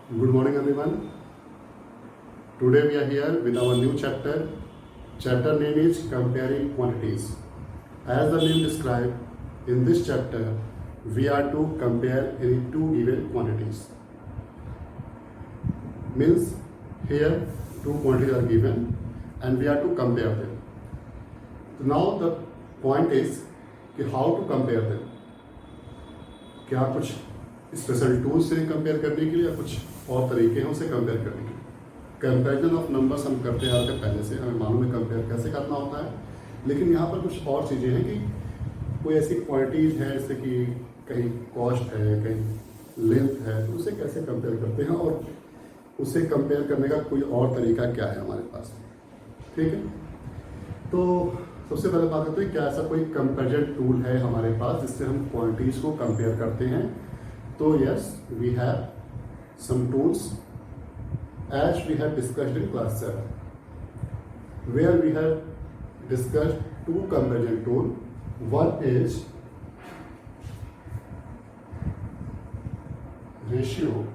Good morning, everyone. Today we are here with our new chapter. Chapter name is Comparing Quantities. As the name describes, in this chapter we are to compare any two given quantities. Means here two quantities are given and we are to compare them. So now the point is कि how to compare them. क्या कुछ special tools हैं compare करने के लिए या कुछ और तरीके हैं उसे कंपेयर करने के लिए. कंपैरिजन ऑफ नंबर्स हम करते आ रहे थे पहले से, हमें मालूम है कंपेयर कैसे करना होता है. लेकिन यहाँ पर कुछ और चीज़ें हैं कि कोई ऐसी क्वांटिटीज़ हैं जैसे कि कहीं कॉस्ट है, कहीं लेंथ है, तो उसे कैसे कंपेयर करते हैं और उसे कंपेयर करने का कोई और तरीका क्या है हमारे पास. ठीक है, तो सबसे पहले बात करते हैं क्या ऐसा कोई कंपैरिजन टूल है हमारे पास जिससे हम क्वांटिटीज़ को कंपेयर करते हैं. तो yes, we have some tools as we have discussed in class 7, where we have discussed two comparison tool. One is ratio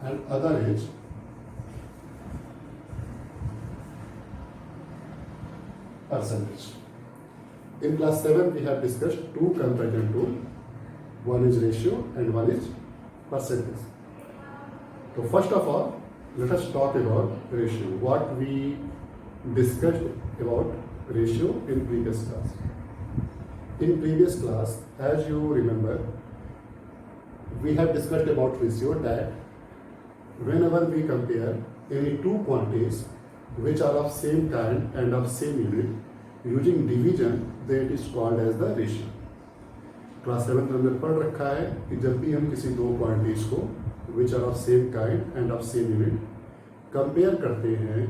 and other is percentage. In class 7 we have discussed two comparison tool. One is ratio and one is percentage. So first of all, let us talk about ratio. What we discussed about ratio in previous class. In previous class, as you remember, we have discussed about ratio that whenever we compare any two quantities which are of same kind and of same unit using division, that is called as the ratio. Class 7 में हमने पढ़ रखा है कि जब भी हम किसी दो क्वांटिटीज को which are of same kind and of same unit compare करते हैं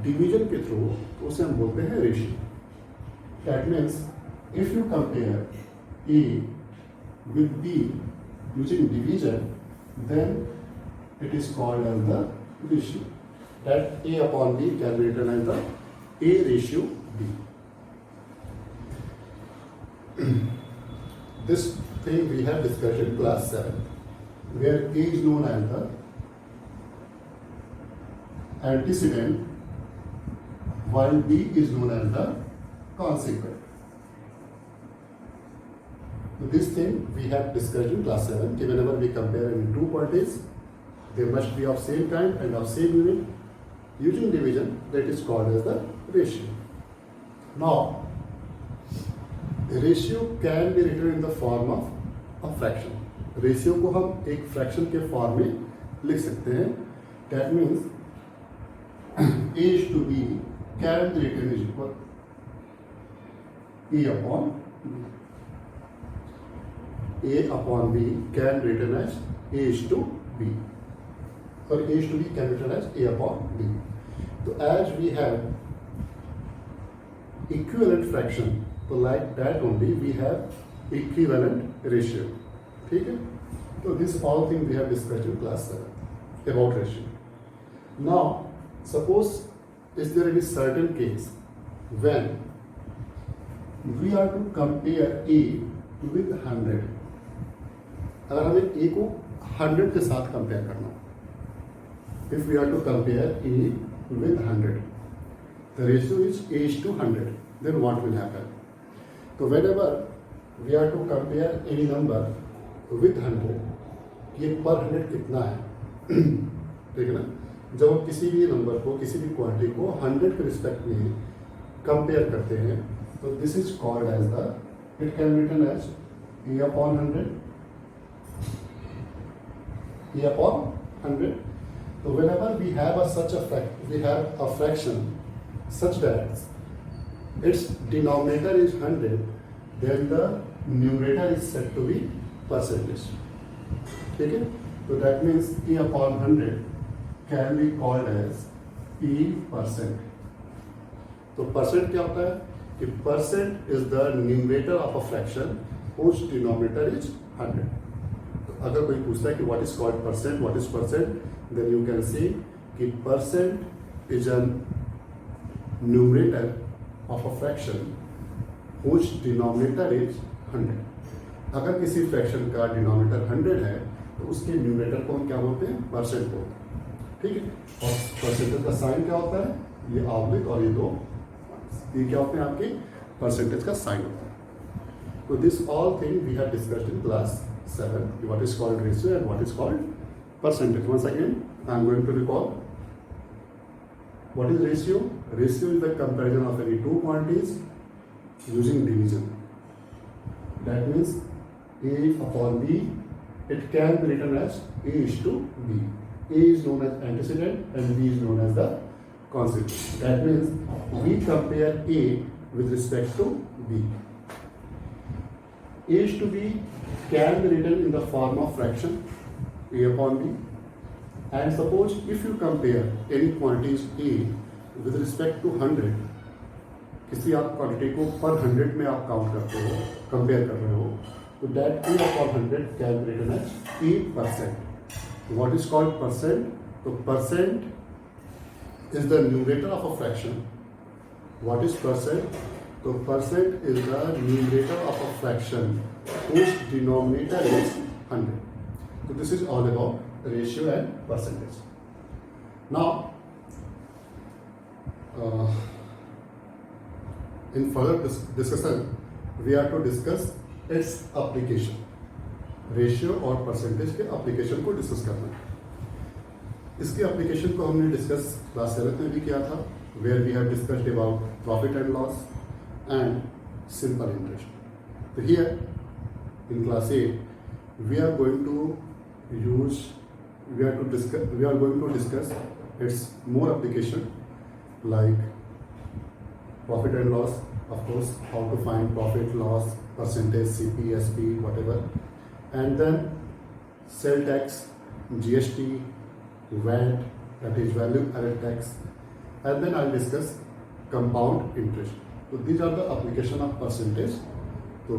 डिवीजन के थ्रू, तो उसे हम बोलते हैं ratio. That means if you compare A with B using division, then it is called as the ratio. That A upon B can be written as the A ratio B. This thing we have discussed in class 7, where A is known as the antecedent while B is known as the consequent. So this thing we have discussed in class 7. Whenever we compare any two quantities, they must be of same kind and of same unit. Using division, that is called as the ratio. Now, ratio can be written in the form of a fraction. Ratio को हम एक fraction के form में लिख सकते हैं. That means A is to B can be written is equal A upon B can be written as A is to B, और A is to B can be written as A upon B. तो as we have equivalent fraction, तो like that only we have equivalent ratio. ठीक है, तो this all thing we have discussed in class 7 about ratio. Now suppose is there any certain case when we are to compare A with 100. अगर हमें ए को 100 के साथ compare करना, if we are to compare A with 100, the ratio is A is to 100, then what will happen? So whenever we are to compare any number with 100, ये पर 100 कितना है ठीक है ना. जब हम किसी भी नंबर को, किसी भी क्वांटिटी को 100 के रिस्पेक्ट में कंपेयर करते हैं, तो this is called as the, it can written as A upon 100, A upon 100. तो whenever we have a fraction such that its denominator is 100, then the numerator is said to be percentage. ठीक है, तो that means E upon 100 can be called as E%. तो percent क्या होता है कि percent is the numerator of a fraction whose denominator is 100. तो अगर कोई पूछता है कि what is called percent, what is percent, then you can say कि percent is a numerator of a fraction whose denominator is 100. अगर किसी fraction का डिनोमिनेटर 100 है तो उसके न्यूमरेटर को हम क्या बोलते हैं, परसेंट बोलते हैं। ठीक है, और परसेंटेज का साइन क्या होता है, ये ऑब्लिक और ये दो, ये क्या होते हैं आपके परसेंटेज का साइन होता है। तो this all thing we have discussed in class 7, what is called ratio and what is called percentage. Once again, I am going to recall. What is ratio? Ratio is the comparison of any two quantities using division. That means A upon B. It can be written as A is to B. A is known as antecedent and B is known as the consequent. That means we compare A with respect to B. A is to B can be written in the form of fraction A upon B, and suppose if you compare any quantities A with respect to 100, किसी आप quantity को पर 100 में आप count करते हो, compare कर रहे हो, तो that A upon 100 can be written as A%. What is called percent? तो percent is the numerator of a fraction. What is percent? तो percent is the numerator of a fraction whose denominator is 100. So this is all about ratio and percentage. Now, in further discussion, we are to discuss its application. Ratio और percentage के application को discuss करना है। इसके application को हमने discuss class 7 में भी किया था, where we have discussed about profit and loss and simple interest. So here in class 8, we are going to discuss its more application, like profit and loss, of course, how to find profit, loss, percentage, CP, SP, whatever, and then sale tax, GST, VAT, that is value added tax, and then I'll discuss compound interest. So these are the application of percentage. तो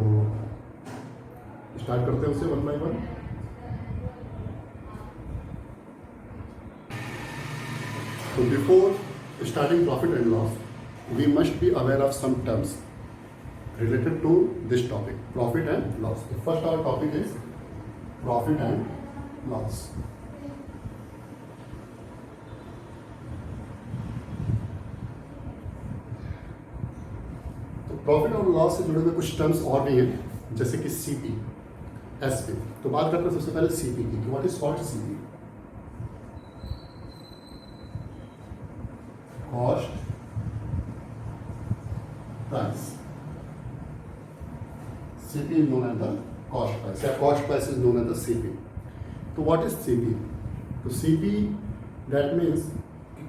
start करते हैं उसे one by one. So before starting profit and loss, we must be aware of some terms related to this topic, profit and loss. The first our topic is profit and loss. तो profit और loss से जुड़े हुए कुछ terms और भी हैं, जैसे कि CP, SP। तो बात करते हैं सबसे पहले CP की। What is called CP? Cost price. CP is known as the cost price. या cost price is known as the CP. तो what is CP? तो CP that means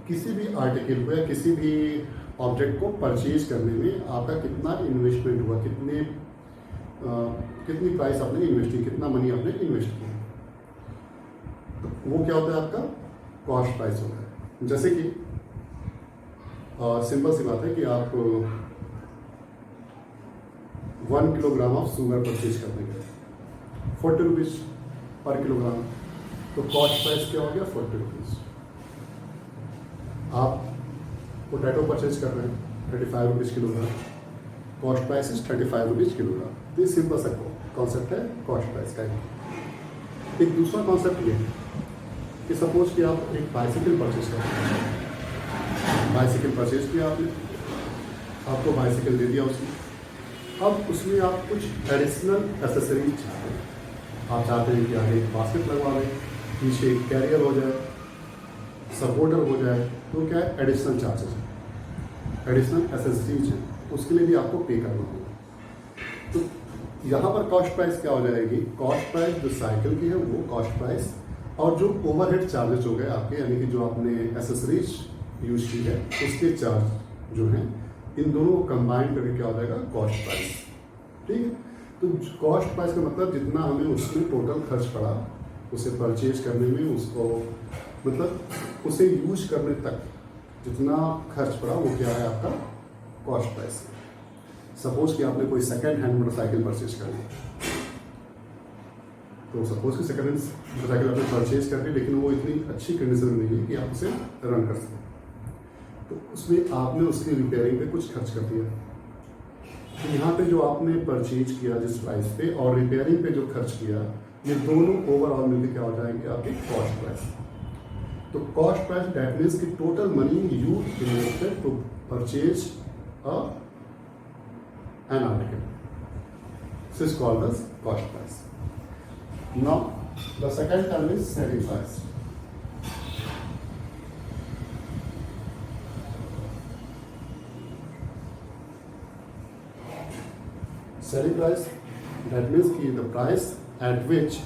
किसी भी आर्टिकल को या किसी भी ऑब्जेक्ट को परचेज करने में आपका कितना इन्वेस्टमेंट हुआ, कितनी प्राइस आपने इन्वेस्ट की, कितना मनी आपने इन्वेस्ट किया, तो वो क्या होता है आपका कॉस्ट प्राइस होता है। जैसे कि सिंपल सी बात है कि आप 1 किलोग्राम ऑफ शुगर परचेज करने गए, 40 रुपीज़ पर किलोग्राम, तो कॉस्ट प्राइस क्या हो गया 40 रुपीज़। आप पोटैटो परचेज कर रहे हैं 35 rupees kilogram, cost price is 35 rupees kilogram. ये सिंपल सा कॉन्सेप्ट है कॉस्ट प्राइस का। एक दूसरा कॉन्सेप्ट ये है कि सपोज कि आप एक बाइसिकल परचेज कर रहे हैं, बाइसिकल परचेज किया आपने, आपको बाइसिकल दे दिया उसने, अब उसमें आप कुछ एडिशनल एसेसरीज चाहते हैं। आप चाहते हैं कि आगे एक बास्केट लगवा लें, पीछे एक कैरियर हो जाए, सपोर्टर हो जाए, तो क्या है एडिशनल चार्जेस हैं, एडिशनल एसेसरीज हैं, उसके लिए भी आपको पे करना होगा। तो यहाँ पर कॉस्ट प्राइस क्या हो जाएगी, कॉस्ट प्राइस जो साइकिल की है वो कॉस्ट प्राइस, और जो ओवरहेड चार्जेस हो गए आपके, यानी कि जो आपने एसेसरीज यूज की है उसके चार्ज जो हैं, इन दोनों को कंबाइन करके क्या हो जाएगा कॉस्ट प्राइस। ठीक है, तो कॉस्ट प्राइस का मतलब जितना हमें उसमें टोटल खर्च पड़ा उसे परचेज करने में, उसको मतलब उसे यूज करने तक जितना खर्च पड़ा वो क्या है आपका कॉस्ट प्राइस। सपोज कि आपने कोई सेकेंड हैंड मोटरसाइकिल परचेज कर ली, तो सपोज कि सेकेंड हैंड मोटरसाइकिल आपने परचेज कर ली, लेकिन वो इतनी अच्छी कंडीशन में नहीं है कि आप उसे रन कर सकें, तो उसमें आपने उसकी रिपेयरिंग पे कुछ खर्च कर दिया। तो यहाँ पे जो आपने परचेज किया जिस प्राइस पे और रिपेयरिंग पे जो खर्च किया ये दोनों ओवरऑल मिलकर क्या हो जाएंगे आपकी कॉस्ट प्राइस। तो कॉस्ट प्राइस दैट मीन्स की total money you invested to purchase an article. This is called as cost price. Now, the second term is selling price. Selling price, that means कि the price at which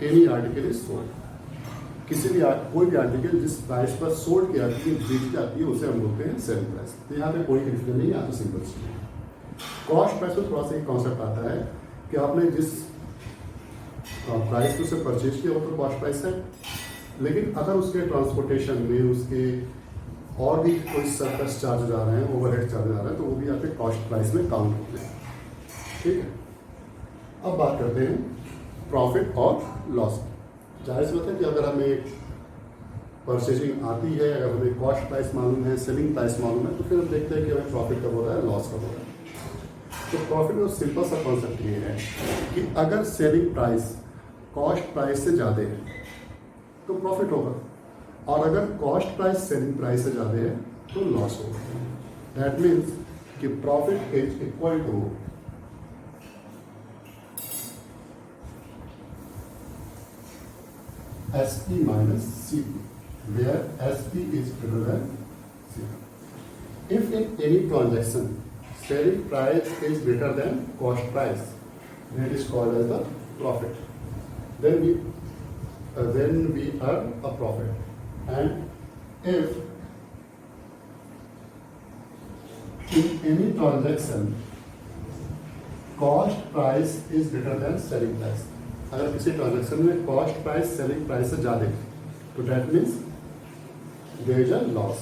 any article is sold. किसी भी कोई भी article जिस price पर sold की जाती है, बेची जाती है, उसे हम बोलते हैं सेलिंग प्राइस। तो यहाँ पे कोई कन्फ्यूजन नहीं है, यहाँ तो सिंपल सी है। कॉस्ट प्राइस में थोड़ा सा एक कॉन्सेप्ट आता है कि आपने जिस प्राइस पे उसे परचेज किया वो तो कॉस्ट प्राइस है, लेकिन अगर उसके ट्रांसपोर्टेशन में उसके और भी कोई सर्कस चार्जेज आ रहे हैं, ओवरहेड चार्जेज आ रहे हैं, तो वो भी आपके कॉस्ट प्राइस में काउंट होते हैं। ठीक है, अब बात करते हैं प्रॉफिट और लॉस। जाहिर सी बात है कि अगर हमें परचेजिंग आती है, अगर हमें कॉस्ट प्राइस मालूम है, सेलिंग प्राइस मालूम है, तो फिर हम देखते हैं कि हमें प्रॉफिट कब हो रहा है, लॉस कब हो रहा है। तो प्रॉफिट में सिंपल सा कॉन्सेप्ट ये है कि अगर सेलिंग प्राइस कॉस्ट प्राइस से ज़्यादा है तो प्रॉफिट होगा, और अगर कॉस्ट प्राइस सेलिंग प्राइस से ज़्यादा है तो लॉस होगा। दैट मीन्स कि profit is equal to SP minus CP, where SP is greater than CP. If in any transaction selling price is greater than cost price, that is called as the profit. Then we earn a profit. And if in any transaction cost price is greater than selling price, अगर किसी transaction में cost price selling price से ज़्यादा तो that means there is a loss.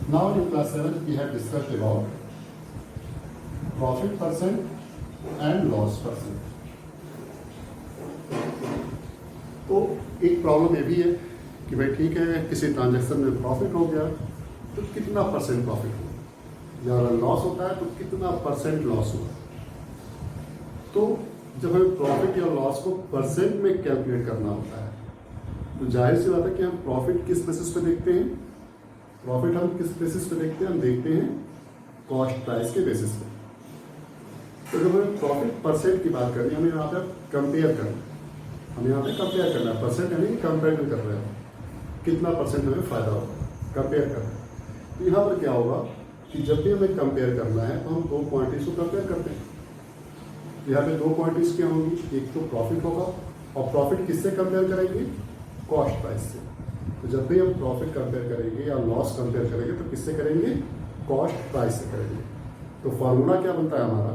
Now in class 7 we have discussed about profit percent and loss percent. तो एक problem ये भी है कि भाई ठीक है, किसी ट्रांजेक्शन में प्रॉफिट हो गया तो कितना परसेंट प्रॉफिट हुआ, या लॉस होता है तो कितना परसेंट लॉस हुआ। तो जब हमें प्रॉफिट या लॉस को परसेंट में कैलकुलेट करना होता है, तो जाहिर सी बात है कि हम प्रॉफिट किस बेसिस पे देखते हैं, प्रॉफिट हम किस बेसिस पे देखते हैं, हम देखते हैं कॉस्ट प्राइस के बेसिस पे। तो जब हमें प्रॉफिट परसेंट की बात करनी है, हमें यहाँ पे कंपेयर करना है, हमें यहाँ पे कंपेयर करना है, परसेंट यानी कि कंपेयर कर रहे हैं कितना परसेंट हमें फायदा होगा, कंपेयर करना है। तो यहाँ पर क्या होगा कि जब भी हमें कंपेयर करना है तो हम दो क्वांटिटीज को कंपेयर करते हैं। यहाँ पे दो क्वांटिटीज क्या होंगी, एक तो प्रॉफिट होगा, और प्रॉफिट किससे कंपेयर करेंगे, कॉस्ट प्राइस से। तो जब भी हम प्रॉफिट कंपेयर करेंगे या लॉस कंपेयर करेंगे तो किससे करेंगे, कॉस्ट प्राइस से करेंगे। तो फॉर्मूला क्या बनता है हमारा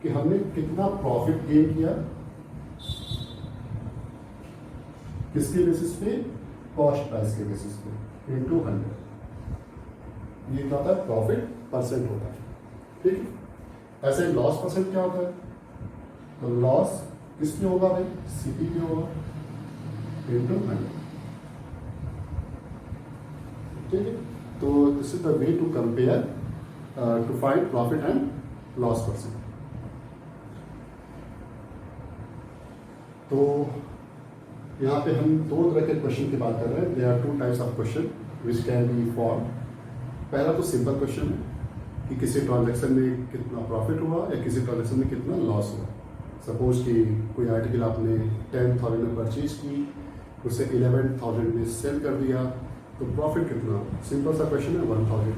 कि हमने कितना प्रॉफिट गेन किया, किसके बेसिस पे, कॉस्ट प्राइस के बेसिस पे, इनटू 100। ये क्या होता है, प्रॉफिट परसेंट होता है। ठीक, ऐसे लॉस परसेंट क्या होता है, तो लॉस किस पे होगा भाई, सीपी पे होगा, इनटू 100। ठीक है, तो this is the way to compare to find profit and loss percent. तो यहाँ पे हम दो तरह के क्वेश्चन की बात कर रहे हैं। There are two types of question which can be form. पहला तो सिंपल क्वेश्चन है कि किसी ट्रांजैक्शन में कितना प्रॉफिट हुआ या किसी ट्रांजैक्शन में कितना लॉस हुआ। सपोज कि कोई आर्टिकल आपने 10,000 में परचेज की, उसे 11,000 में सेल कर दिया, तो प्रॉफिट कितना, सिंपल सा क्वेश्चन है, 1,000।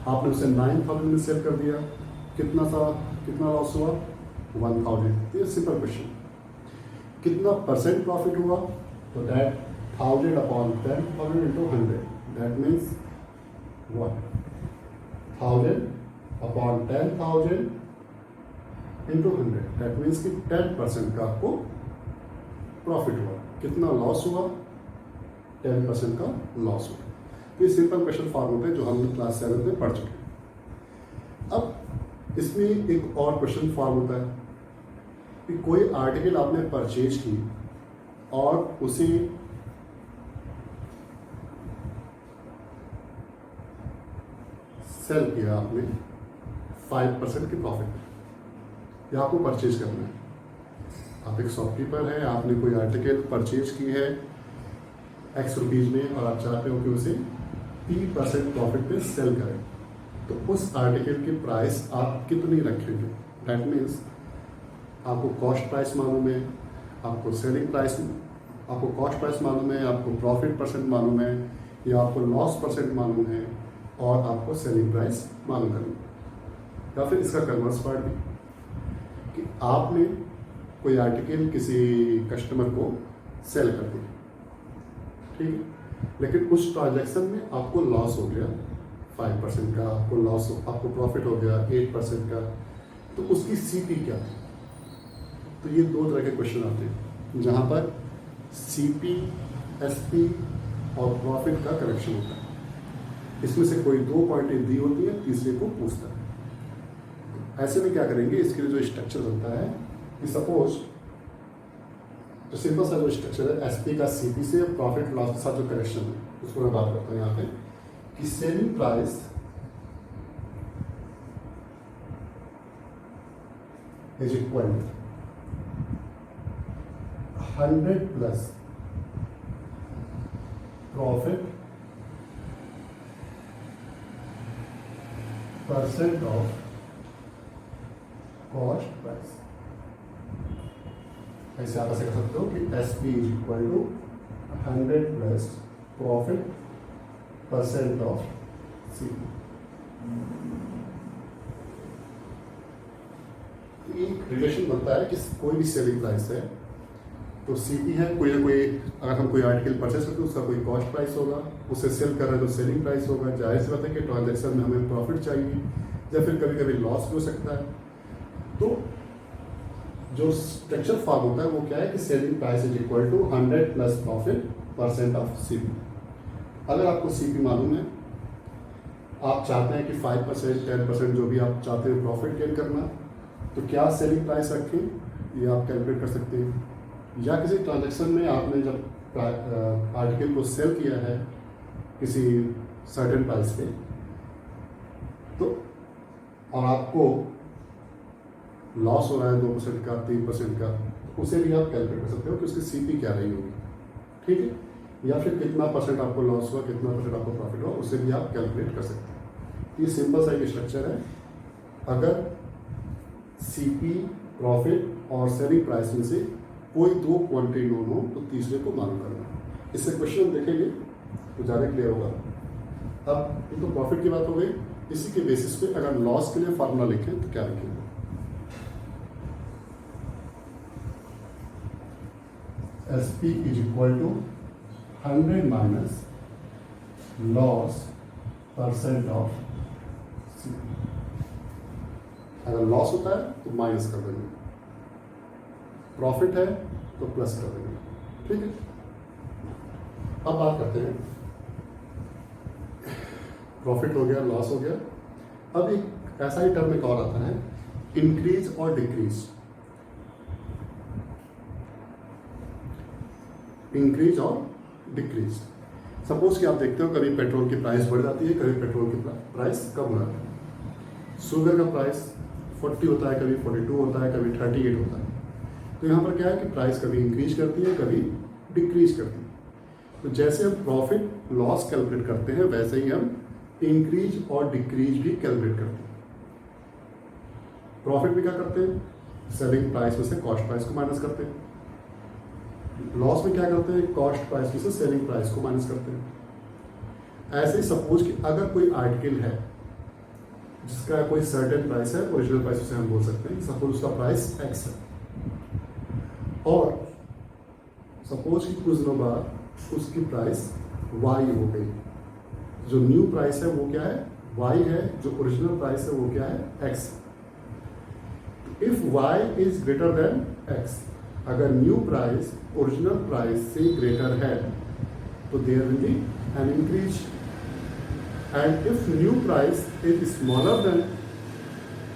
आपने उसे 9,000 में सेल कर दिया, कितना लॉस हुआ, 1,000। ये सिंपल क्वेश्चन। कितना परसेंट प्रॉफिट हुआ, तो that 1,000 upon 10,000 into 100, that means 1,000 upon 10,000 into 100, that means कि 10% का आपको प्रॉफिट हुआ। कितना लॉस हुआ, 10% का लॉस हुआ। ये सिंपल क्वेश्चन फॉर्म होते हैं जो हम क्लास 7 में पढ़ चुके हैं। अब इसमें एक और क्वेश्चन फॉर्म होता है कि कोई आर्टिकल आपने परचेज की और उसे सेल किया आपने 5% के प्रॉफिट, या आपको परचेज करना है। आप एक शॉपकीपर हैं, आपने कोई आर्टिकल परचेज की है एक्स रुपीज़ में और आप चाहते हो कि उसे 30% प्रॉफिट पे सेल करें, तो उस आर्टिकल की प्राइस आप कितनी रखेंगे? दैट मीन्स आपको कॉस्ट प्राइस मालूम है, आपको सेलिंग प्राइस, आपको कॉस्ट प्राइस मालूम है, आपको प्रॉफिट परसेंट मालूम है, या आपको लॉस परसेंट मालूम है, और आपको सेलिंग प्राइस मालूम करनी है। या फिर इसका कन्वर्स पार्ट भी कि आपने कोई आर्टिकल किसी कस्टमर को सेल कर दिया, ठीक है, लेकिन उस ट्रांजैक्शन में आपको लॉस हो गया 5% का, आपको लॉस, आपको प्रॉफिट हो गया 8% का, तो उसकी सीपी क्या है? तो ये दो तरह के क्वेश्चन आते हैं जहाँ पर सीपी, एसपी और प्रॉफिट का करेक्शन होता है। इसमें से कोई दो पॉइंटें दी होती है, तीसरे को पूछता है। ऐसे में क्या करेंगे, इसके लिए जो स्ट्रक्चर बनता है कि सपोज जो सिंपल सा जो स्ट्रक्चर है एसपी का सीपी से, प्रॉफिट लॉस के साथ जो करेक्शन है उसको मैं बात करता हूँ यहाँ पे कि selling price is equal 100 plus profit percent of cost price. ऐसे आप ऐसे कर सकते हो कि S P is equal to 100 plus profit percent of C. एक रिलेशन बनता है कि कोई भी सेलिंग प्राइस है तो सीपी है, कोई ना कोई, अगर हम कोई आर्टिकल परचेस करते हैं उसका कोई कॉस्ट प्राइस होगा, उसे सेल कर रहे हैं तो सेलिंग प्राइस होगा। जाहिर सी बात है कि ट्रांजैक्शन में हमें प्रॉफिट चाहिए या फिर कभी कभी लॉस भी हो सकता है। तो जो स्ट्रक्चर फॉर्म होता है वो क्या है कि selling price is equal to 100 plus profit percent of CP. अगर आपको सीपी मालूम है, आप चाहते हैं कि 5%, 10% जो भी आप चाहते हैं प्रॉफिट गेन करना, तो क्या सेलिंग प्राइस रखें ये आप कैलकुलेट कर सकते हैं। या किसी ट्रांजैक्शन में आपने जब आर्टिकल को सेल किया है किसी सर्टेन प्राइस पे, तो और आपको लॉस हो रहा है 2% का, 3% का, तो उसे भी आप कैलकुलेट कर सकते हो कि उसकी सीपी क्या रही होगी, ठीक है। या फिर कितना परसेंट आपको लॉस हुआ, कितना परसेंट आपको प्रॉफिट हुआ, उसे भी आप कैलकुलेट कर सकते हैं। ये सिंपल सा एक स्ट्रक्चर है। अगर सीपी, प्रॉफिट और सेलिंग प्राइस में से कोई दो क्वांटिटी नोन हो तो तीसरे को मालूम करना। इससे क्वेश्चन देखेंगे तो ज़्यादा क्लियर होगा। अब ये तो प्रॉफिट की बात हो गई। इसी के बेसिस पे अगर लॉस के लिए फार्मूला लिखें तो क्या लिखेंगे? S P is equal to 100 minus loss percent of C. अगर लॉस होता है तो माइनस कर देंगे, प्रॉफिट है तो प्लस कर देंगे, ठीक है। अब बात करते हैं, प्रॉफिट हो गया, लॉस हो गया। अब एक ऐसा ही टर्म एक और आता है, इंक्रीज और डिक्रीज। इंक्रीज और डिक्रीज। सपोज कि आप देखते हो कभी पेट्रोल की प्राइस बढ़ जाती है, कभी पेट्रोल की प्राइस कम हो जाती है। शुगर का प्राइस 40 होता है, कभी 42 होता है, कभी 38 होता है। तो यहाँ पर क्या है कि प्राइस कभी इंक्रीज करती है, कभी डिक्रीज करती है। तो जैसे हम प्रॉफिट लॉस कैलकुलेट करते हैं वैसे ही हम इंक्रीज और डिक्रीज भी कैलकुलेट करते हैं। प्रॉफिट भी क्या करते हैं, सेलिंग प्राइस में से कॉस्ट प्राइस को माइनस करते हैं। लॉस में क्या करते हैं, कॉस्ट प्राइस में से सेलिंग प्राइस को माइनस करते हैं। ऐसे ही सपोज कि अगर कोई आर्टिकल है जिसका कोई सर्टेन प्राइस है, ओरिजिनल प्राइस उसे हम बोल सकते हैं, सपोज उसका प्राइस एक्स है, और सपोज कि कुछ दिनों बाद उसकी प्राइस वाई हो गई। जो न्यू प्राइस है वो क्या है, वाई है, जो ओरिजिनल प्राइस है वो क्या है, X. If Y is greater than X, अगर न्यू प्राइस ओरिजिनल प्राइस से ग्रेटर है तो there will be an increase, and if new price is smaller than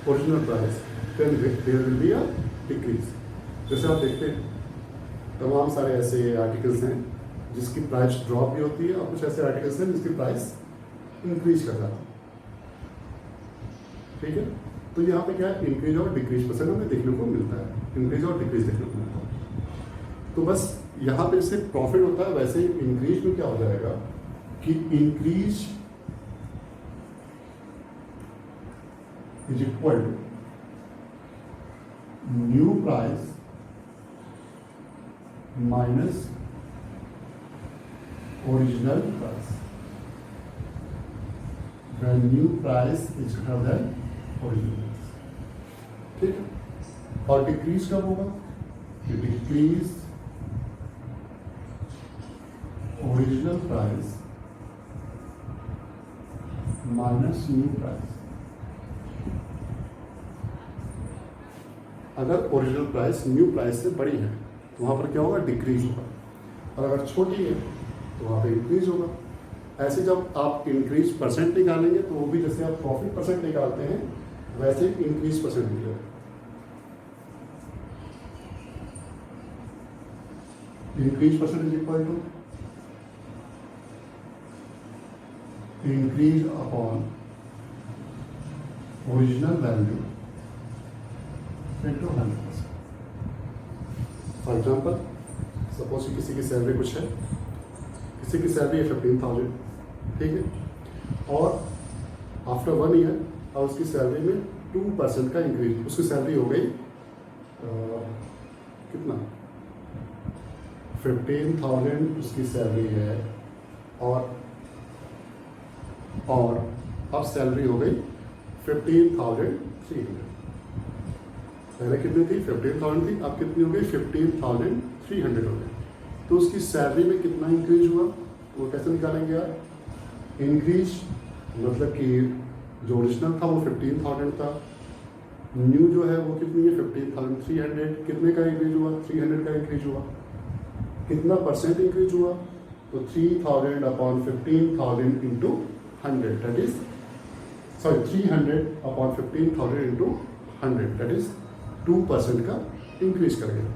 original price then there will be a decrease. जैसे आप देखते हैं तमाम सारे ऐसे आर्टिकल्स हैं जिसकी प्राइस ड्रॉप भी होती है, और कुछ ऐसे आर्टिकल्स हैं जिसकी प्राइस इंक्रीज कर जाती है, ठीक है। तो यहाँ पे क्या है, इंक्रीज और डिक्रीज परसेंट हमें देखने को मिलता है, इंक्रीज और डिक्रीज देखने को मिलता है। तो बस यहाँ पे जैसे प्रॉफिट होता है वैसे ही इंक्रीज में क्या हो जाएगा कि increase is equal to new price minus original price, when new price is greater than original price. ठीक है, और डिक्रीज कब होगा? Decrease original price minus new price. अगर ओरिजिनल प्राइस न्यू प्राइस से बड़ी है तो वहां पर क्या होगा? डिक्रीज होगा, और अगर छोटी है तो वहां पर इंक्रीज होगा। ऐसे जब आप इंक्रीज परसेंट निकालेंगे तो वो भी जैसे आप प्रॉफिट परसेंट निकालते हैं वैसे इंक्रीज परसेंट निकलेगा। Increase percent is equal to increase upon original value into 100%। For example, suppose किसी की सैलरी कुछ है, किसी की सैलरी है 15,000, ठीक है, और आफ्टर 1 ईयर और उसकी सैलरी में 2% का इंक्रीज, उसकी सैलरी हो गई कितना? 15,000 उसकी सैलरी है, और अब सैलरी हो गई 15,300। पहले कितनी थी? 15,000 थी, अब कितनी हो गई? 15,300 हो गई। तो उसकी सैलरी में कितना इंक्रीज हुआ वो कैसे निकालेंगे यार? इंक्रीज मतलब कि जो ओरिजिनल था वो 15,000 था, न्यू जो है वो कितनी है? 15,300। कितने का इंक्रीज हुआ? 300 का इंक्रीज हुआ। कितना परसेंट इंक्रीज हुआ? तो 3,000 upon 15,000 into 100, that is 300 upon 15,000 into 100, that is 2% का इंक्रीज करेगा।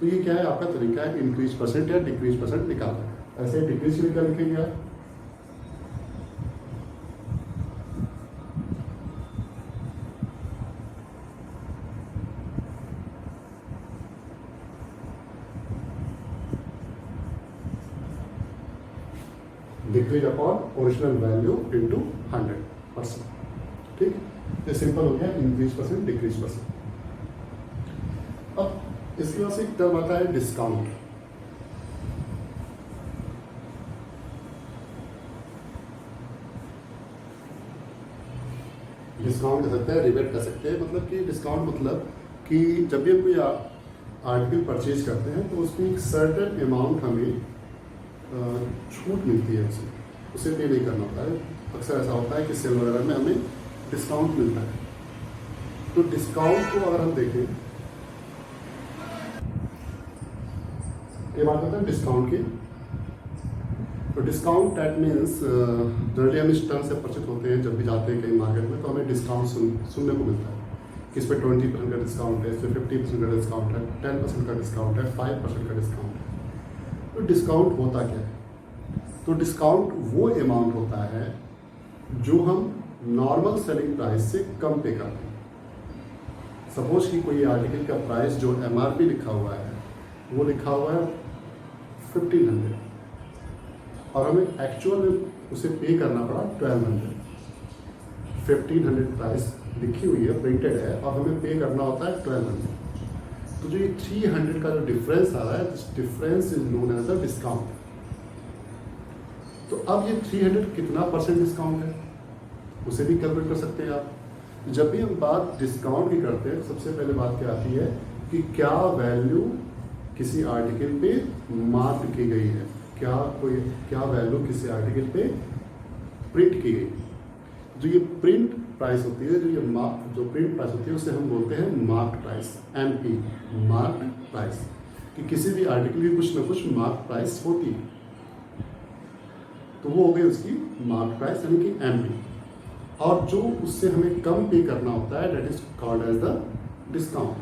तो ये क्या है? आपका तरीका है इंक्रीज परसेंट या डिक्रीज परसेंट निकालना। ऐसे डिक्रीज निकाल लिखेंगे आप। Decrease upon original value into 100%। ठीक, ये सिंपल हो गया इंक्रीज परसेंट डिक्रीज परसेंट। अब इसके बाद से एक टर्म आता है डिस्काउंट। डिस्काउंट कह सकते हैं, रिबेट कर सकते हैं। मतलब कि डिस्काउंट मतलब कि जब भी हम कोई आर्टिकल परचेज करते हैं तो उसमें एक सर्टेन अमाउंट हमें छूट मिलती है, उसे पे नहीं करना होता है। अक्सर ऐसा होता है कि सेल वगैरह में हमें डिस्काउंट मिलता है। तो डिस्काउंट को अगर हम देखें, ये बात करते हैं डिस्काउंट की। तो डिस्काउंट दैट मीन्स जनरली हम इस टर्म से परिचित होते हैं। जब भी जाते हैं कहीं मार्केट में तो हमें डिस्काउंट सुनने को मिलता है कि इस पर 20% का डिस्काउंट है, इस पर 50% का डिस्काउंट है, 10% का डिस्काउंट है, 5% का डिस्काउंट है। तो डिस्काउंट होता क्या है? तो डिस्काउंट वो अमाउंट होता है जो हम नॉर्मल सेलिंग प्राइस से कम पे करते हैं। सपोज कि कोई आर्टिकल का प्राइस जो MRP लिखा हुआ है वो लिखा हुआ है 1500 और हमें एक्चुअल में उसे पे करना पड़ा 1200। 1500 प्राइस लिखी हुई है, प्रिंटेड है, और हमें पे करना होता है 1200। तो जो ये 300 का जो डिफरेंस आ रहा है, this difference is known as the discount. तो अब ये 300 कितना परसेंट डिस्काउंट है उसे भी कैलकुलेट कर सकते हैं आप। जब भी हम बात डिस्काउंट की करते हैं सबसे पहले बात क्या आती है कि क्या वैल्यू किसी आर्टिकल पे मार्क की गई है, क्या वैल्यू किसी आर्टिकल पे प्रिंट की गई। जो ये प्रिंट प्राइस होती है, जो प्रिंट प्राइस होती है उसे हम बोलते हैं mark price, MP, mark price. कि किसी भी आर्टिकल की कुछ ना कुछ मार्क प्राइस होती है, तो वो हो गई उसकी मार्क प्राइस यानी कि MP। और जो उससे हमें कम पे करना होता है that is called as the discount.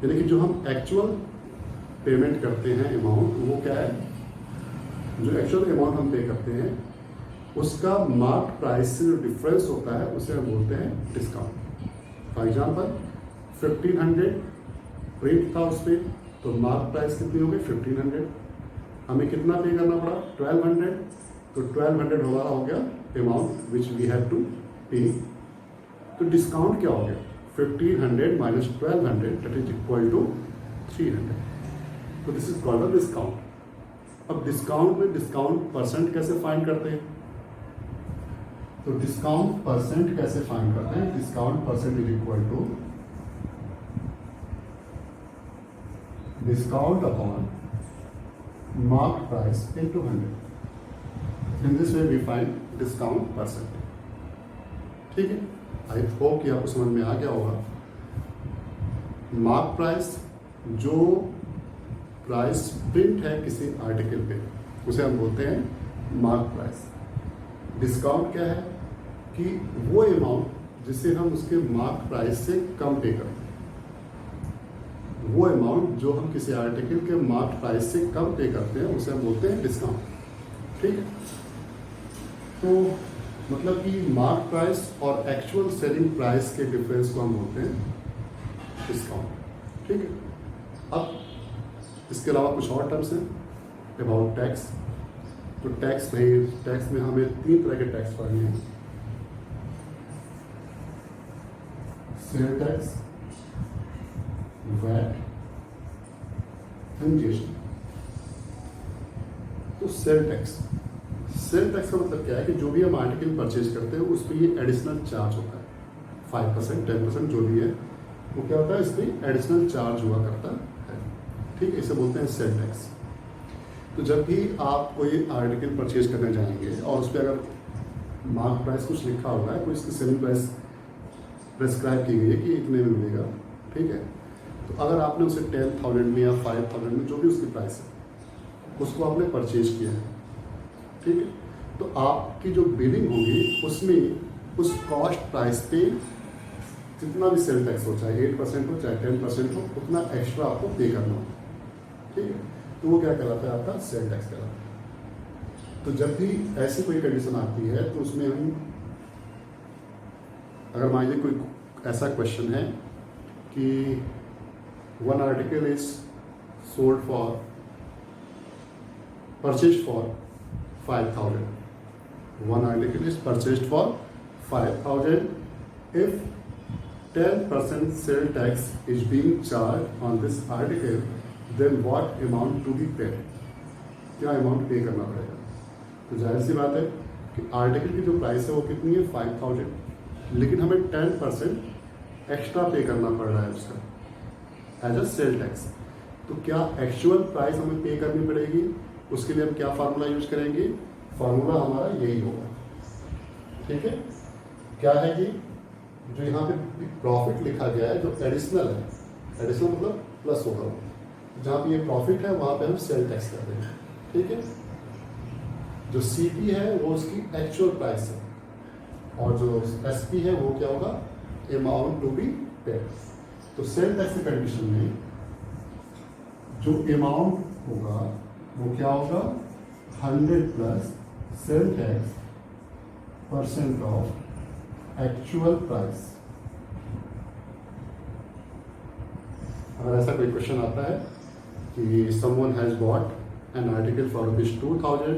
यानी कि जो हम एक्चुअल पेमेंट करते हैं अमाउंट, वो क्या है? जो एक्चुअल अमाउंट हम पे करते हैं उसका मार्क प्राइस से जो डिफरेंस होता है उसे हम बोलते हैं डिस्काउंट। फॉर एग्जांपल 1500 प्रिंट था उस पर तो मार्क प्राइस कितनी हो गई 1500, हमें कितना पे करना पड़ा 1200, तो 1200 हमारा हो गया amount which we have to pay. तो डिस्काउंट क्या हो गया 1500 minus 1200 that is equal to 300, तो this is called a discount. अब डिस्काउंट में डिस्काउंट परसेंट कैसे फाइंड करते हैं, तो डिस्काउंट परसेंट कैसे फाइंड करते हैं, discount percent is equal to discount upon marked price into 100. In this way we find discount percent. ठीक है, आई होप कि आपको समझ में आ गया होगा। मार्क प्राइस जो प्राइस प्रिंट है किसी आर्टिकल पे उसे हम बोलते हैं मार्क प्राइस। डिस्काउंट क्या है कि वो अमाउंट जिसे हम उसके मार्क प्राइस से कम पे करते हैं, वो अमाउंट जो हम किसी आर्टिकल के मार्क प्राइस से कम पे करते हैं उसे हम बोलते हैं डिस्काउंट। ठीक है, तो मतलब कि मार्क प्राइस और एक्चुअल सेलिंग प्राइस के डिफरेंस को हम बोलते हैं डिस्काउंट। ठीक है, अब इसके अलावा कुछ और टर्म्स हैं अबाउट टैक्स। तो टैक्स भाई, टैक्स में हमें 3 तरह के टैक्स पढ़ने हैं, sale tax, VAT and GST. तो सेल टैक्स, सेल टैक्स का मतलब क्या है कि जो भी हम आर्टिकल परचेज करते हैं उस पर ये एडिशनल चार्ज होता है, 5% 10% जो भी है वो क्या होता है, इस पर एडिशनल चार्ज हुआ करता है। ठीक है, इसे बोलते हैं सेल टैक्स। तो जब भी आप कोई आर्टिकल परचेज करने जाएंगे और उस पर अगर मार्क प्राइस कुछ लिखा होगा है, कोई इसकी सेलिंग प्राइस प्रेस्क्राइब की गई है कि इतने में मिलेगा, ठीक है, तो अगर आपने उसे 10,000 में या 5,000 में जो भी उसकी प्राइस है उसको आपने परचेज किया है, ठीक है, तो आपकी जो बिलिंग होगी उसमें उस कॉस्ट प्राइस पे जितना भी सेल टैक्स हो, चाहे 8% हो चाहे 10% हो, उतना एक्स्ट्रा आपको पे करना हो। ठीक है, तो वो क्या कहलाता है, आपका सेल टैक्स कहलाता है। तो जब भी ऐसी कोई कंडीशन आती है तो उसमें हम, अगर मान लीजिए कोई ऐसा क्वेश्चन है कि one article is sold for purchased for 5,000, one article is purchased for 5,000 if 10% sale tax is being charged on this article, then what amount to be paid, क्या अमाउंट पे करना पड़ेगा। तो जाहिर सी बात है कि आर्टिकल की जो प्राइस है वो कितनी है 5,000, लेकिन हमें 10% एक्स्ट्रा पे करना पड़ रहा है उसका एज अ सेल टैक्स। तो क्या एक्चुअल प्राइस हमें पे करनी पड़ेगी, उसके लिए हम क्या फार्मूला यूज करेंगे, फार्मूला हमारा यही होगा। ठीक है, क्या है कि जो यहाँ पे प्रॉफिट लिखा गया है जो एडिशनल है, एडिशनल मतलब प्लस होगा, जहाँ पे ये प्रॉफिट है वहाँ पे हम सेल टैक्स कर देंगे। ठीक है, जो सीपी है वो उसकी एक्चुअल प्राइस है और जो एसपी है वो क्या होगा, अमाउंट टू बी पेड। तो सेल टैक्स की कंडीशन में जो अमाउंट होगा वो क्या होगा, 100 plus sale tax percent of actual price. अगर ऐसा कोई क्वेश्चन आता है कि someone has bought an article for ₹2,000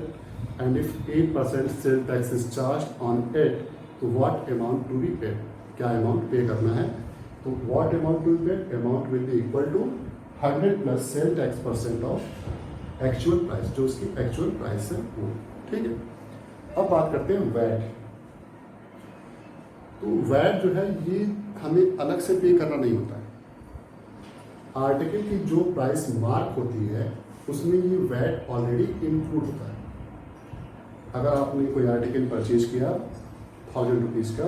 and if 8% sale tax is charged on it, तो what amount to be paid, क्या अमाउंट पे करना है, तो what amount to be paid, amount will be equal to 100 plus sale tax percent of actual price, जो उसकी actual price है वो। ठीक है, अब बात करते हैं वैट। तो वैट जो है ये हमें अलग से पे करना नहीं होता है, आर्टिकल की जो प्राइस मार्क होती है उसमें ये वैट ऑलरेडी इंक्लूड होता है। अगर आपने कोई आर्टिकल परचेज किया 1000 रुपीज़ का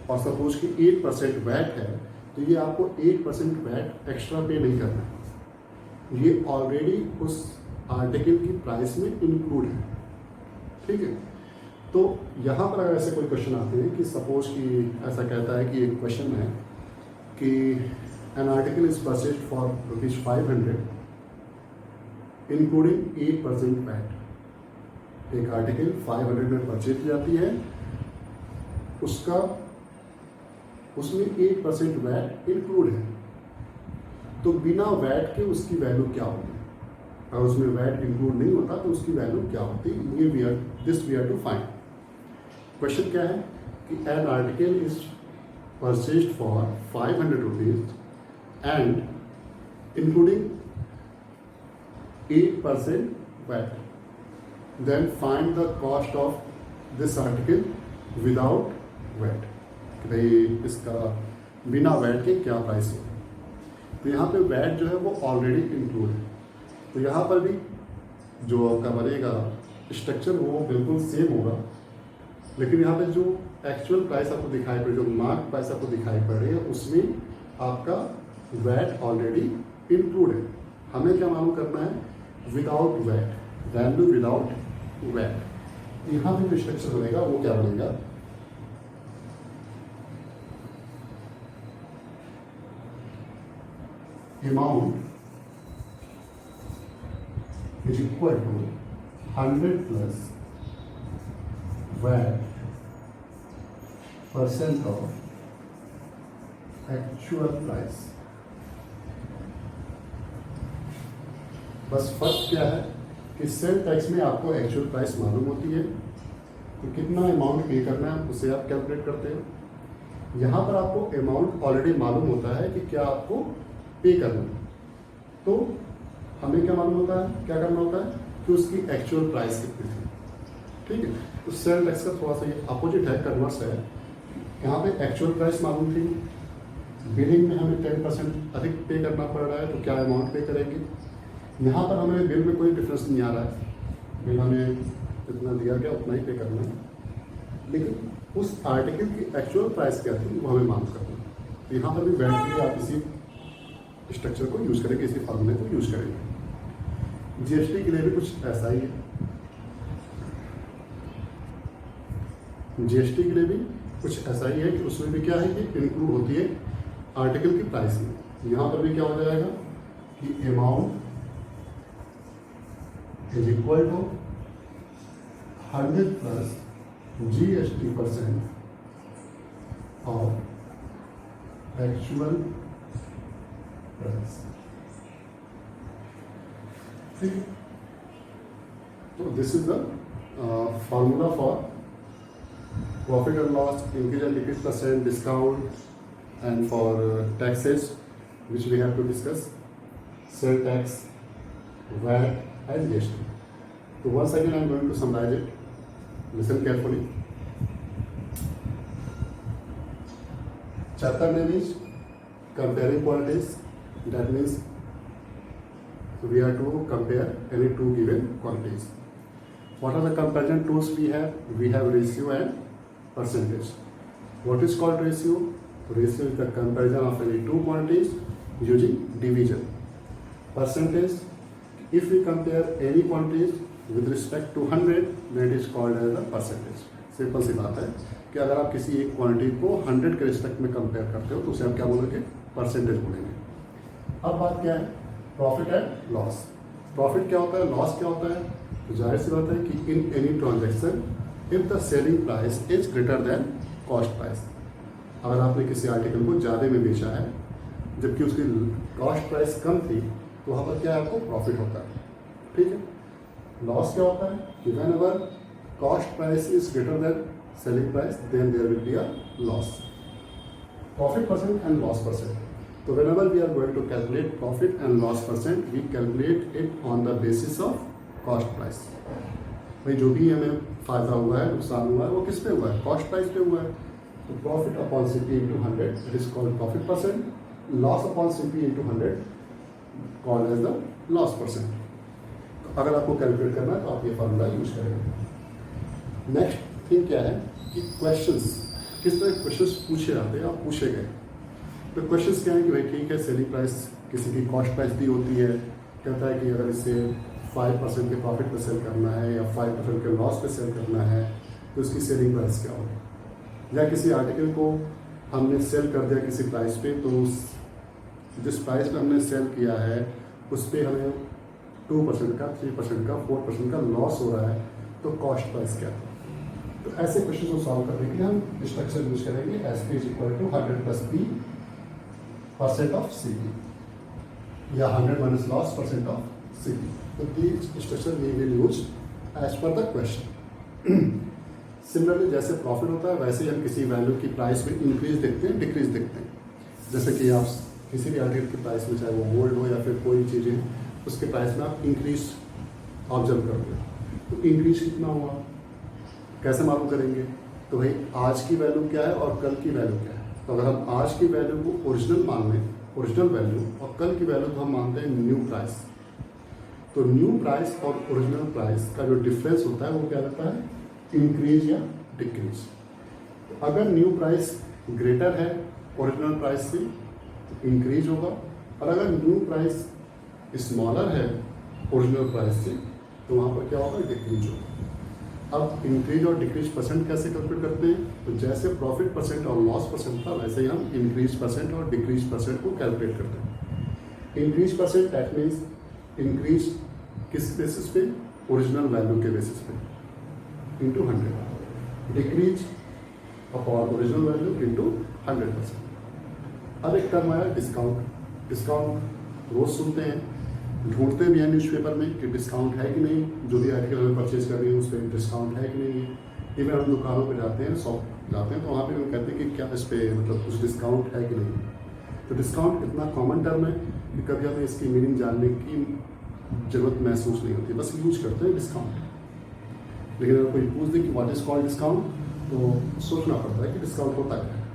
और सपोज कि 8% वैट है, तो ये आपको 8% वैट एक्स्ट्रा पे नहीं करना है, ये ऑलरेडी उस आर्टिकल की प्राइस में इंक्लूड है। ठीक है, तो यहाँ पर अगर ऐसे कोई क्वेश्चन आते हैं कि सपोज कि ऐसा कहता है कि एक क्वेश्चन है कि an article is purchased for ₹500 including 8% VAT. एक आर्टिकल 500 में परचेज की जाती है, उसका उसमें 8% वैट इंक्लूड है। तो बिना वैट के उसकी वैल्यू क्या होगी, अगर उसमें वैट इंक्लूड नहीं होता तो उसकी वैल्यू क्या होती, ये we are to find. Question क्या है कि an article is purchased for 500 rupees and including 8% VAT, then find the cost of this article without VAT, कि भाई इसका बिना वैट के क्या प्राइस है। तो यहाँ पे वैट जो है वो ऑलरेडी इंक्लूड है, तो यहाँ पर भी जो आपका बनेगा स्ट्रक्चर वो बिल्कुल सेम होगा, लेकिन यहाँ पे जो एक्चुअल प्राइस आपको दिखाई पड़, जो मार्क प्राइस आपको दिखाई पड़ रही है उसमें आपका वैट ऑलरेडी इंक्लूड है। हमें क्या मालूम करना है, without VAT, value without VAT. यहाँ पे जो स्ट्रक्चर बनेगा वो क्या बनेगा, amount is equal to 100 plus VAT % of actual price। बस फर्क क्या है कि सेल टैक्स में आपको एक्चुअल प्राइस मालूम होती है, तो कितना अमाउंट पे करना है उसे आप कैलकुलेट करते हो। यहाँ पर आपको अमाउंट ऑलरेडी मालूम होता है कि क्या आपको पे करना, तो हमें क्या मालूम होता है, क्या करना होता है कि उसकी एक्चुअल प्राइस कितनी थी। ठीक है, तो सेल टैक्स का थोड़ा सा ये अपोजिट है, कन्वर्स है। यहाँ पे एक्चुअल प्राइस मालूम थी, बिलिंग में हमें 10% अधिक पे करना पड़ रहा है, तो क्या अमाउंट पे करेंगे। यहाँ पर हमें बिल में कोई डिफरेंस नहीं आ रहा है, बिल हमें जितना दिया गया उतना ही पे करना है, लेकिन उस आर्टिकल की एक्चुअल प्राइस क्या थी वो हमें मालूम करना है। तो यहाँ पर भी वैट के लिए आप इसी स्ट्रक्चर को यूज करेंगे, इसी फार्मूले को यूज करेंगे। जीएसटी के लिए भी कुछ ऐसा ही है, जीएसटी के लिए भी कुछ ऐसा ही है कि उसमें भी क्या है कि इंक्लूड होती है आर्टिकल की प्राइस में। यहाँ पर भी क्या हो जाएगा कि amount is equal to 100 plus GST % of actual price. ठीक है, तो this is the formula for profit and loss, increase and decrease %, discount, and for taxes which we have to discuss, sale tax, VAT and GST. So once again I am going to summarize it. Listen carefully. Chapter name is comparing quantities. That means we are to compare any two given quantities. What are the comparison tools we have? We have ratio and percentage. What is called ratio? Ratio is the comparison of any two quantities using division. Percentage, if we compare any quantities with respect to 100, then it is called as the percentage. Simple सी बात है कि अगर आप किसी एक quantity को 100 के रिस्पेक्ट में कंपेयर करते हो तो उसे आप क्या बोलेंगे, परसेंटेज बोलेंगे। अब बात क्या है, प्रॉफिट एंड लॉस। प्रॉफिट क्या होता है, लॉस क्या होता है, तो जाहिर सी बात है कि in any transaction if the selling price is greater then cost price, अगर आपने किसी आर्टिकल को ज़्यादा में बेचा है जबकि उसकी कॉस्ट प्राइस कम थी, तो वहाँ पर क्या है, आपको प्रॉफिट होता है। ठीक है, लॉस क्या होता है कि whenever cost price is greater than selling price then there will be a loss. Profit percent and loss percent, तो whenever we are going to calculate profit and loss percent, we calculate it on the basis of cost price. भाई जो भी हमें फायदा हुआ है, नुकसान हुआ है, वो किस पे हुआ है, कॉस्ट प्राइस पे हुआ है। तो profit upon CP into 100 it is called profit percent, loss upon CP into 100 called as the loss percent. अगर आपको कैलकुलेट करना है तो आप ये फार्मूला यूज करेंगे। नेक्स्ट थिंग क्या है कि क्वेश्चंस, किस तरह क्वेश्चंस पूछे जाते हैं, आप पूछे गए। तो क्वेश्चंस क्या है कि भाई ठीक है, सेलिंग प्राइस किसी की कॉस्ट प्राइस दी होती है, कहता है कि अगर इसे 5% के प्रॉफिट पे सेल करना है या 5% के लॉस पे सेल करना है तो उसकी सेलिंग प्राइस क्या होगी। या किसी आर्टिकल को हमने सेल कर दिया किसी प्राइस पे, तो उस जिस प्राइस पे हमने सेल किया है उस पर हमें 2% का, 3% का, 4% का लॉस हो रहा है, तो कॉस्ट प्राइस क्या था। तो ऐसे क्वेश्चन को सॉल्व करने के लिए हम स्ट्रक्चर यूज करेंगे, SP is equal to 100 plus P % of CP। या 100 minus loss percent of C P. तो these structure we will use as per the question. Similarly जैसे प्रॉफिट होता है वैसे ही हम किसी वैल्यू की प्राइस में इंक्रीज देखते हैं, डिक्रीज देखते हैं। जैसे कि आप किसी भी आर्टिकल की प्राइस में, चाहे वो गोल्ड हो या फिर कोई चीज़ है, उसके प्राइस में आप इंक्रीज ऑब्जर्व करते हो। तो इंक्रीज कितना हुआ कैसे मालूम करेंगे? तो भाई आज की वैल्यू क्या है और कल की वैल्यू क्या है। तो अगर हम आज की वैल्यू को ओरिजिनल मान लें, ओरिजिनल वैल्यू, और कल की वैल्यू को हम मानते हैं न्यू प्राइस, तो न्यू प्राइस और ओरिजिनल प्राइस का जो डिफरेंस होता है वो क्या रहता है? इंक्रीज या डिक्रीज। तो अगर न्यू प्राइस ग्रेटर है ओरिजिनल प्राइस से तो इंक्रीज होगा, और अगर न्यू प्राइस स्मॉलर है ओरिजिनल प्राइस से तो वहाँ पर क्या होगा? डिक्रीज होगा। अब इंक्रीज और डिक्रीज परसेंट कैसे कैलकुलेट करते हैं? तो जैसे प्रॉफिट परसेंट और लॉस परसेंट था वैसे ही हम इंक्रीज परसेंट और डिक्रीज परसेंट को कैलकुलेट करते हैं। Increase percent that means increase किस बेसिस पे? ओरिजिनल वैल्यू के बेसिस पे into 100, decrease upon original value into 100%। अब एक टर्म आया डिस्काउंट। डिस्काउंट रोज सुनते हैं, ढूंढते भी हैं न्यूज़पेपर में कि डिस्काउंट है कि नहीं, जो भी आर्टिकल हमें परचेज कर रहे हैं उस पर डिस्काउंट है कि नहीं है। इवन हम दुकानों पर जाते हैं, शॉप जाते हैं, तो वहाँ पे हम कहते हैं कि क्या इस पर मतलब कुछ डिस्काउंट है कि नहीं। तो डिस्काउंट इतना कॉमन टर्म है कि कभी हमें इसकी मीनिंग जानने की जरूरत महसूस नहीं होती, बस यूज करते हैं डिस्काउंट। लेकिन अगर कोई पूछ दे कि व्हाट इज कॉल्ड डिस्काउंट, तो सोचना पड़ता है कि डिस्काउंट होता क्या है।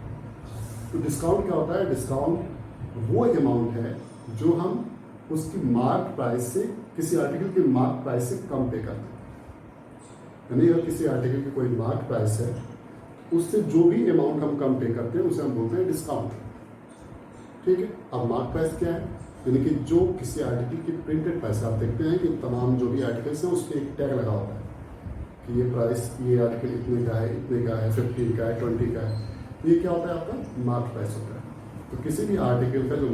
तो डिस्काउंट क्या होता है? डिस्काउंट वो अमाउंट है जो हम उसकी मार्क प्राइस से, किसी आर्टिकल की मार्क प्राइस से कम पे करते हैं। यानी अगर किसी आर्टिकल की कोई मार्क प्राइस है, उससे जो भी अमाउंट हम कम पे करते हैं उसे हम बोलते हैं डिस्काउंट। ठीक है। अब मार्क प्राइस क्या है? यानी कि जो किसी आर्टिकल की प्रिंटेड प्राइस, आप देखते हैं कि तमाम जो भी आर्टिकल्स हैं उसके एक टैग लगा होता है कि ये प्राइस, ये आर्टिकल इतने का है, इतने का है, 15 का है, 20 का है। ये क्या होता है? आपका मार्क प्राइस होता है। तो किसी भी आर्टिकल का जो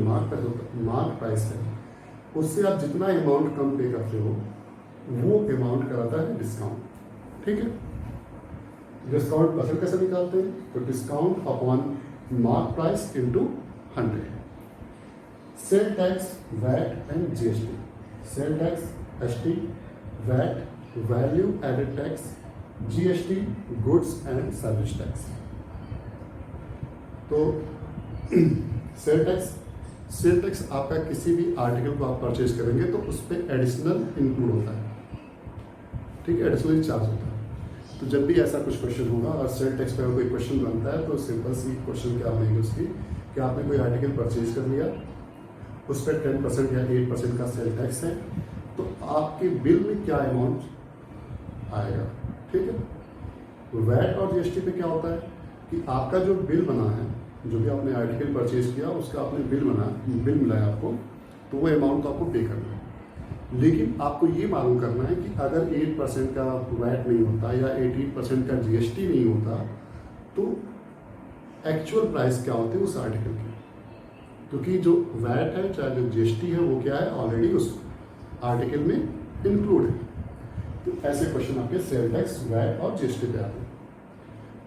मार्क प्राइस है उससे आप जितना अमाउंट कम पे करते हो वो अमाउंट कराता है डिस्काउंट। ठीक है। डिस्काउंट परसेंट कैसे निकालते हैं? तो discount upon mark price into 100। Sale tax, VAT and GST. Sale tax ST, VAT value added tax, GST goods and service tax. तो सेल टैक्स आपका किसी भी आर्टिकल को आप परचेज करेंगे तो उस पर एडिशनल इंक्लूड होता है। ठीक है, एडिशनल चार्ज होता है। तो जब भी ऐसा कुछ क्वेश्चन होगा और सेल टैक्स पर कोई क्वेश्चन बनता है तो सिंपल सी क्वेश्चन क्या बनेगी उसकी कि आपने कोई आर्टिकल परचेज कर लिया, उस पर 10% या 8% का सेल टैक्स है, तो आपके बिल में क्या अमाउंट आएगा। ठीक है। वैट और जीएसटी पे क्या होता है कि आपका जो बिल बना है, जो भी आपने आर्टिकल परचेज किया उसका आपने बिल मिला है आपको, तो वो अमाउंट तो आपको पे करना है। लेकिन आपको ये मालूम करना है कि अगर 8% का वैट नहीं होता या 18% का जीएसटी नहीं होता तो एक्चुअल प्राइस क्या होती है उस आर्टिकल की। क्योंकि जो वैट है चाहे जो जीएसटी है वो क्या है, ऑलरेडी उस आर्टिकल में इंक्लूड है। तो ऐसे क्वेश्चन आपके सेल टैक्स, वैट और जीएसटी पे आते हैं।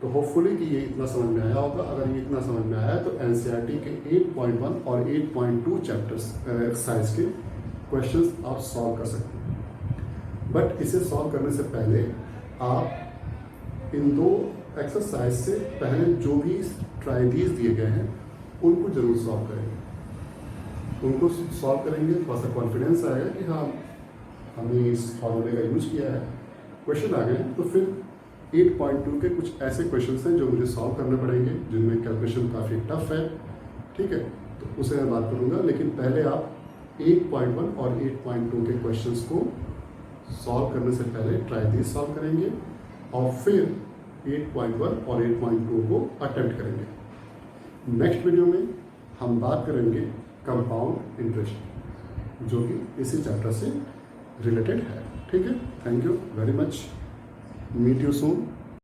तो होपफुली कि ये इतना समझ में आया होगा। अगर ये इतना समझ में आया तो एनसीईआरटी के 8.1 और 8.2 चैप्टर्स एक्सरसाइज के क्वेश्चंस आप सॉल्व कर सकते हैं। बट इसे सॉल्व करने से पहले आप इन दो एक्सरसाइज से पहले जो भी ट्राइडीज दिए गए हैं उनको जरूर सॉल्व करेंगे। उनको सॉल्व करेंगे थोड़ा सा कॉन्फिडेंस आएगा कि हाँ हमने इस फॉर्मूले का यूज किया है, क्वेश्चन आ गए। तो फिर 8.2 के कुछ ऐसे क्वेश्चंस हैं जो मुझे सॉल्व करने पड़ेंगे जिनमें कैलकुलेशन काफ़ी टफ है। ठीक है, तो उसे मैं बात करूँगा। लेकिन पहले आप 8.1 और 8.2 के क्वेश्चंस को सॉल्व करने से पहले ट्राइडीज सॉल्व करेंगे और फिर 8.1 और 8.2 को अटेम्प्ट करेंगे। नेक्स्ट वीडियो में हम बात करेंगे कंपाउंड इंटरेस्ट, जो कि इसी चैप्टर से रिलेटेड है। ठीक है, thank you very much, meet you soon.